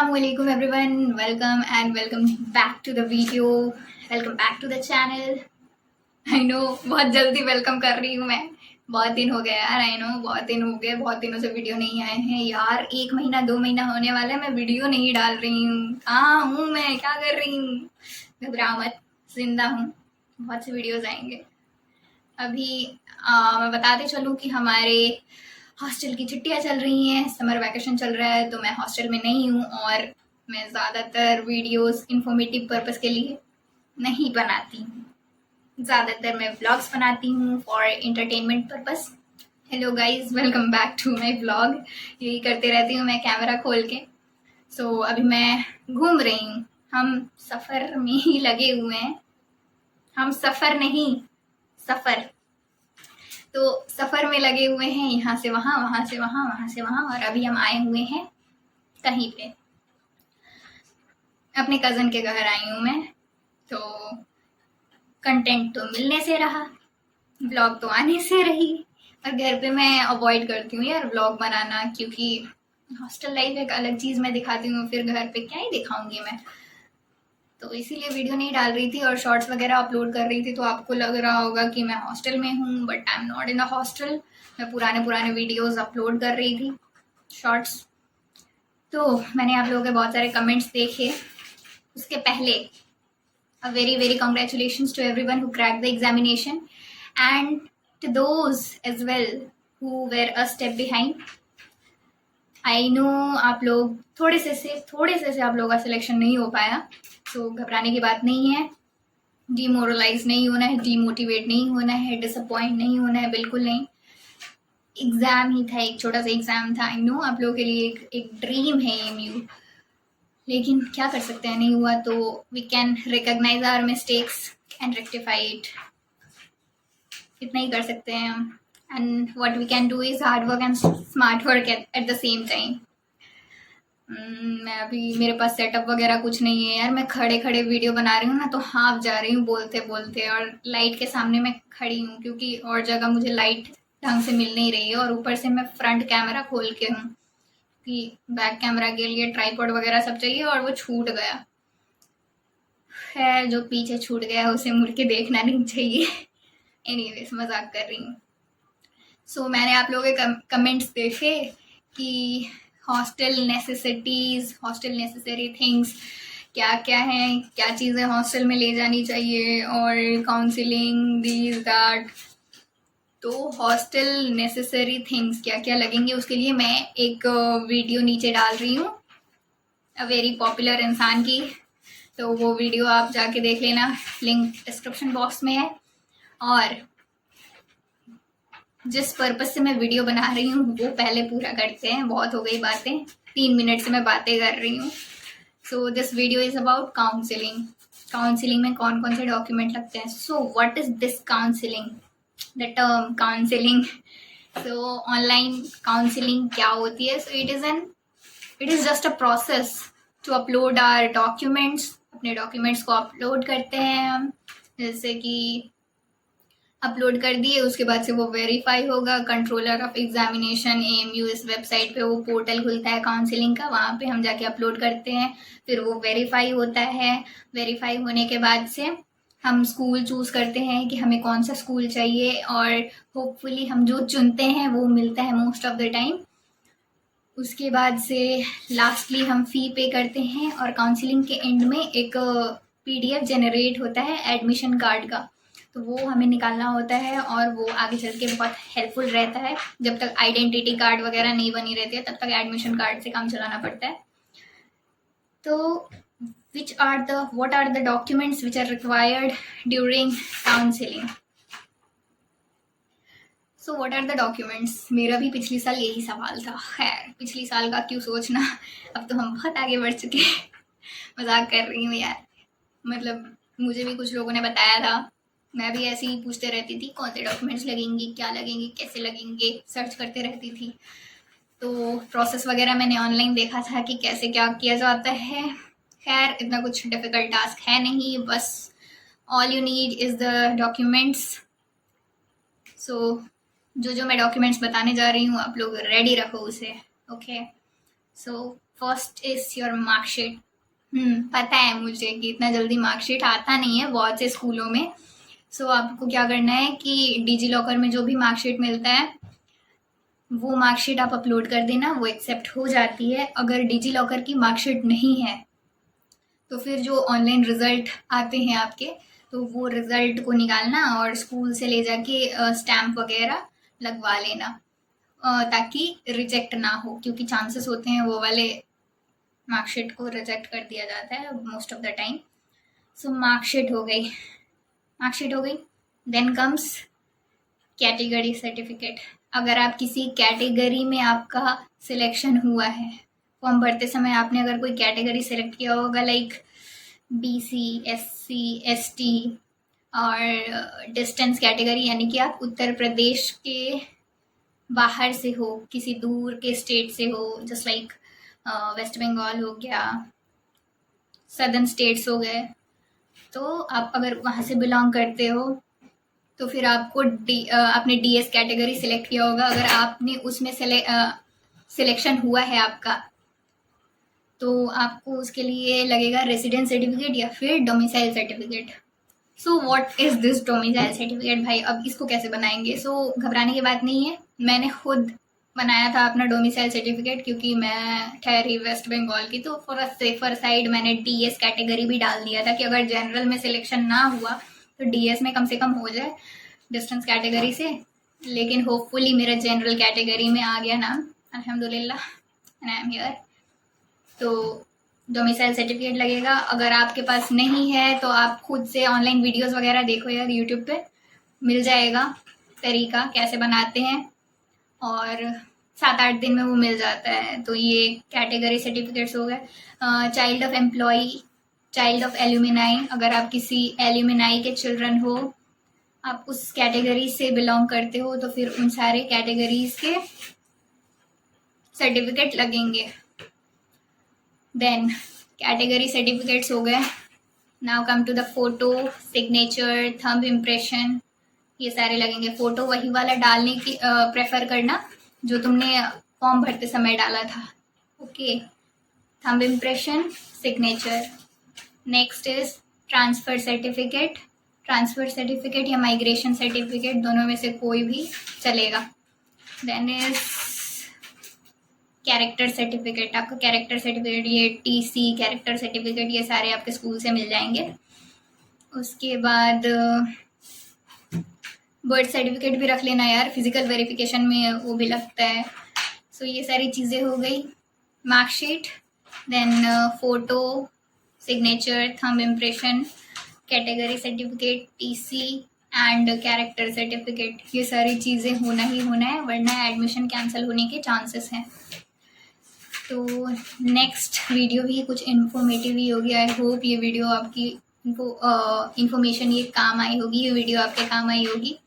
Assalamualaikum everyone, welcome and welcome back to the video, welcome back to the channel. I know बहुत जल्दी welcome कर रही हूँ मैं, बहुत दिन हो गए यार। आई नो बहुत दिन हो गए, बहुत दिनों से वीडियो नहीं आए हैं यार। 1 महीना 2 महीना होने वाला है मैं वीडियो नहीं डाल रही हूँ। कहाँ हूँ मैं, क्या कर रही हूँ? घबराओ मत, जिंदा हूँ, बहुत से वीडियोस आएंगे। अभी मैं बताते चलूँ कि हमारे हॉस्टल की छुट्टियां चल रही हैं, समर वैकेशन चल रहा है, तो मैं हॉस्टल में नहीं हूँ और मैं ज़्यादातर वीडियोस इंफॉर्मेटिव पर्पस के लिए नहीं बनाती हूँ। ज़्यादातर मैं व्लॉग्स बनाती हूँ for entertainment purpose. Hello guys, welcome back to my vlog. यही करते रहती हूँ मैं कैमरा खोल के। सो अभी मैं घूम रही हूँ, हम सफ़र में ही लगे हुए हैं। हम सफ़र नहीं, सफ़र, तो सफ़र में लगे हुए हैं, यहाँ से वहाँ, वहाँ से वहाँ, वहाँ से वहाँ। और अभी हम आए हुए हैं कहीं पे, अपने कज़न के घर आई हूँ मैं। तो कंटेंट तो मिलने से रहा, व्लॉग तो आने से रही। और घर पे मैं अवॉइड करती हूँ यार व्लॉग बनाना, क्योंकि हॉस्टल लाइफ एक अलग चीज़ मैं दिखाती हूँ, फिर घर पे क्या ही दिखाऊंगी मैं। तो इसीलिए वीडियो नहीं डाल रही थी और शॉर्ट्स वगैरह अपलोड कर रही थी। तो आपको लग रहा होगा कि मैं हॉस्टल में हूँ, but I am not in the hostel. मैं पुराने वीडियोस अपलोड कर रही थी, शॉर्ट्स। तो मैंने आप लोगों के बहुत सारे कमेंट्स देखे। उसके पहले a very congratulations to everyone who cracked the examination and to those as well who were a step behind. I know आप लोग थोड़े से आप लोगों का सिलेक्शन नहीं हो पाया, तो घबराने की बात नहीं है। डीमोरलाइज नहीं होना है, डीमोटिवेट नहीं होना है, डिसअपॉइंट नहीं होना है, बिल्कुल नहीं। एग्जाम ही था, एक छोटा सा एग्जाम था। आई नो आप लोगों के लिए एक ड्रीम है एमयू, लेकिन क्या कर सकते हैं, नहीं हुआ तो we can recognise our mistakes and rectify it. इतना ही कर सकते हैं हम। And what we can do is hard work and smart work at the same time. मैं अभी, मेरे पास सेटअप वगैरह कुछ नहीं है यार। मैं खड़े खड़े वीडियो बना रही हूँ ना, तो हाँफ जा रही हूँ बोलते बोलते, और लाइट के सामने मैं खड़ी हूँ क्योंकि और जगह मुझे लाइट ढंग से मिल नहीं रही है। और ऊपर से मैं फ्रंट कैमरा खोल के हूँ कि बैक कैमरा के लिए ट्राइपॉड वगैरह सब चाहिए, और वो छूट गया है। जो पीछे छूट गया उसे मुड़ के देखना नहीं चाहिए। एनीवेज, मजाक कर रही हूँ। सो मैंने आप लोगों के कमेंट्स देखे कि hostel necessities, hostel necessary things क्या क्या हैं, क्या चीज़ें हॉस्टल में ले जानी चाहिए, और काउंसलिंग दिस दैट। तो हॉस्टल नेसेसरी थिंग्स क्या क्या लगेंगे, उसके लिए मैं एक वीडियो नीचे डाल रही हूँ, अ वेरी पॉपुलर इंसान की। तो वो वीडियो आप जाके देख लेना, लिंक डिस्क्रिप्शन बॉक्स में है। और जिस पर्पज से मैं वीडियो बना रही हूँ वो पहले पूरा करते हैं। बहुत हो गई बातें, 3 मिनट से मैं बातें कर रही हूँ। So this video is about counselling. Counselling में कौन कौन से डॉक्यूमेंट लगते हैं। So what is this counselling, the term counselling. So online counselling क्या होती है? So it is just a process to upload our documents. अपने डॉक्यूमेंट्स को अपलोड करते हैं हम, जैसे कि अपलोड कर दिए, उसके बाद से वो वेरीफाई होगा। कंट्रोलर ऑफ एग्जामिनेशन एएमयू, इस वेबसाइट पे वो पोर्टल खुलता है काउंसलिंग का, वहाँ पे हम जाके अपलोड करते हैं, फिर वो वेरीफाई होता है। वेरीफाई होने के बाद से हम स्कूल चूज करते हैं कि हमें कौन सा स्कूल चाहिए, और होपफुली हम जो चुनते हैं वो मिलता है मोस्ट ऑफ द टाइम। उसके बाद से लास्टली हम फी पे करते हैं, और काउंसलिंग के एंड में एक पीडीएफ जनरेट होता है एडमिशन कार्ड का, तो वो हमें निकालना होता है। और वो आगे चल के बहुत हेल्पफुल रहता है। जब तक आइडेंटिटी कार्ड वगैरह नहीं बनी रहती है तब तक एडमिशन कार्ड से काम चलाना पड़ता है। तो what are the documents which are required during counseling? So what are the documents? मेरा भी पिछली साल यही सवाल था। खैर, पिछली साल का क्यों सोचना, अब तो हम बहुत आगे बढ़ चुके हैं। मजाक कर रही हूँ यार, मतलब मुझे भी कुछ लोगों ने बताया था, मैं भी ऐसे ही पूछते रहती थी कौन से डॉक्यूमेंट्स लगेंगे, क्या लगेंगे, कैसे लगेंगे, सर्च करते रहती थी। तो प्रोसेस वगैरह मैंने ऑनलाइन देखा था कि कैसे क्या किया जाता है। खैर, इतना कुछ डिफिकल्ट टास्क है नहीं, बस all you need is the documents. So जो मैं डॉक्यूमेंट्स बताने जा रही हूँ, आप लोग रेडी रखो उसे। Okay, so first is your marksheet. पता है मुझे कि इतना जल्दी मार्कशीट आता नहीं है बहुत से स्कूलों में। सो आपको क्या करना है कि डिजी लॉकर में जो भी मार्कशीट मिलता है वो मार्कशीट आप अपलोड कर देना, वो एक्सेप्ट हो जाती है। अगर डिजी लॉकर की मार्कशीट नहीं है तो फिर जो ऑनलाइन रिजल्ट आते हैं आपके, तो वो रिजल्ट को निकालना और स्कूल से ले जाके स्टैम्प वगैरह लगवा लेना, ताकि रिजेक्ट ना हो, क्योंकि चांसेस होते हैं वो वाले मार्कशीट को रिजेक्ट कर दिया जाता है most of the time. So marksheet हो गई, मार्कशीट हो गई। Then comes category certificate. अगर आप किसी कैटेगरी में आपका सिलेक्शन हुआ है, फॉर्म भरते समय आपने अगर कोई कैटेगरी सेलेक्ट किया होगा, लाइक BC, SC, ST और डिस्टेंस कैटेगरी, यानी कि आप उत्तर प्रदेश के बाहर से हो, किसी दूर के स्टेट से हो, जस्ट लाइक वेस्ट बंगाल हो गया, सदर्न स्टेट्स हो गए, तो आप अगर वहाँ से बिलोंग करते हो तो फिर आपको आपने DS कैटेगरी सिलेक्ट किया होगा। अगर आपने उसमें सिलेक्शन हुआ है आपका, तो आपको उसके लिए लगेगा रेसिडेंस सर्टिफिकेट या फिर domicile certificate. So what is this domicile certificate भाई? अब इसको कैसे बनाएंगे? सो घबराने की बात नहीं है, मैंने खुद बनाया था अपना डोमिसाइल सर्टिफिकेट, क्योंकि मैं ठहरी वेस्ट बंगाल की, तो फॉर अ सेफर साइड मैंने DS कैटेगरी भी डाल दिया था कि अगर जनरल में सिलेक्शन ना हुआ तो DS में कम से कम हो जाए डिस्टेंस कैटेगरी से। लेकिन होपफुली मेरा जनरल कैटेगरी में आ गया नाम, अल्हम्दुलिल्लाह, एंड आई एम हियर। तो डोमिसाइल सर्टिफिकेट लगेगा। अगर आपके पास नहीं है तो आप खुद से ऑनलाइन वीडियोस वगैरह देखो यार, यूट्यूब पे मिल जाएगा तरीका कैसे बनाते हैं, और 7-8 दिन में वो मिल जाता है। तो ये कैटेगरी सर्टिफिकेट्स हो गए। Child of employee, child of alumni, अगर आप किसी एल्यूमिनाई के चिल्ड्रन हो, आप उस कैटेगरी से बिलोंग करते हो, तो फिर उन सारे कैटेगरीज के सर्टिफिकेट लगेंगे। देन कैटेगरी सर्टिफिकेट्स हो गए। Now come to the photo, signature, thumb impression, ये सारे लगेंगे। फोटो वही वाला डालने की प्रेफर करना जो तुमने फॉर्म भरते समय डाला था, okay. Thumb impression, signature. Next is transfer certificate. Transfer certificate या माइग्रेशन सर्टिफिकेट, दोनों में से कोई भी चलेगा। Then is character certificate. आपका कैरेक्टर सर्टिफिकेट, ये TC, कैरेक्टर सर्टिफिकेट, ये सारे आपके स्कूल से मिल जाएंगे। उसके बाद बर्थ सर्टिफिकेट भी रख लेना यार, फिजिकल वेरिफिकेशन में वो भी लगता है। सो ये सारी चीज़ें हो गई। Marksheet, then photo, signature, thumb impression, category certificate, TC and character certificate, ये सारी चीज़ें होना ही होना है, वरना एडमिशन कैंसिल होने के चांसेस हैं। तो नेक्स्ट वीडियो भी कुछ इन्फॉर्मेटिव ही होगी। आई होप ये वीडियो आपकी इन्फॉर्मेशन ये काम आई होगी, ये वीडियो आपके काम आई होगी।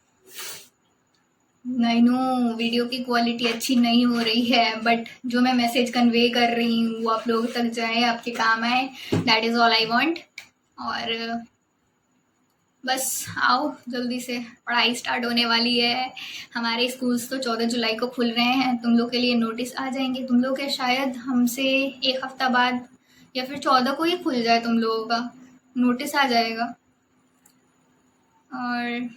आई नो वीडियो की क्वालिटी अच्छी नहीं हो रही है, बट जो मैं मैसेज कन्वे कर रही हूँ वो आप लोगों तक जाए, आपके काम आए, that is all I want. और बस आओ, जल्दी से पढ़ाई स्टार्ट होने वाली है। हमारे स्कूल्स तो 14 जुलाई को खुल रहे हैं, तुम लोग के लिए नोटिस आ जाएंगे। तुम लोग के शायद हमसे 1 हफ्ता बाद या फिर 14 को ही खुल जाए, तुम लोगों का नोटिस आ जाएगा। और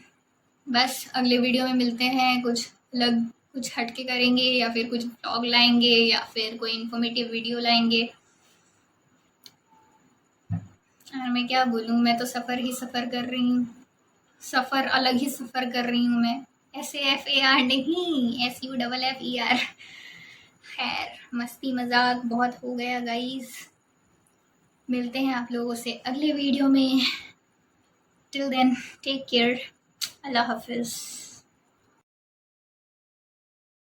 बस अगले वीडियो में मिलते हैं, कुछ अलग कुछ हटके करेंगे, या फिर कुछ ब्लॉग लाएंगे, या फिर कोई इन्फॉर्मेटिव वीडियो लाएंगे। और मैं क्या बोलूँ, मैं तो सफ़र ही सफ़र कर रही हूँ, सफ़र अलग ही सफ़र कर रही हूँ मैं। SAFAR नहीं, SUFFER। खैर, मस्ती मजाक बहुत हो गया गाइस। मिलते हैं आप लोगों से अगले वीडियो में। टिल देन टेक केयर, अल्लाह हाफिज़।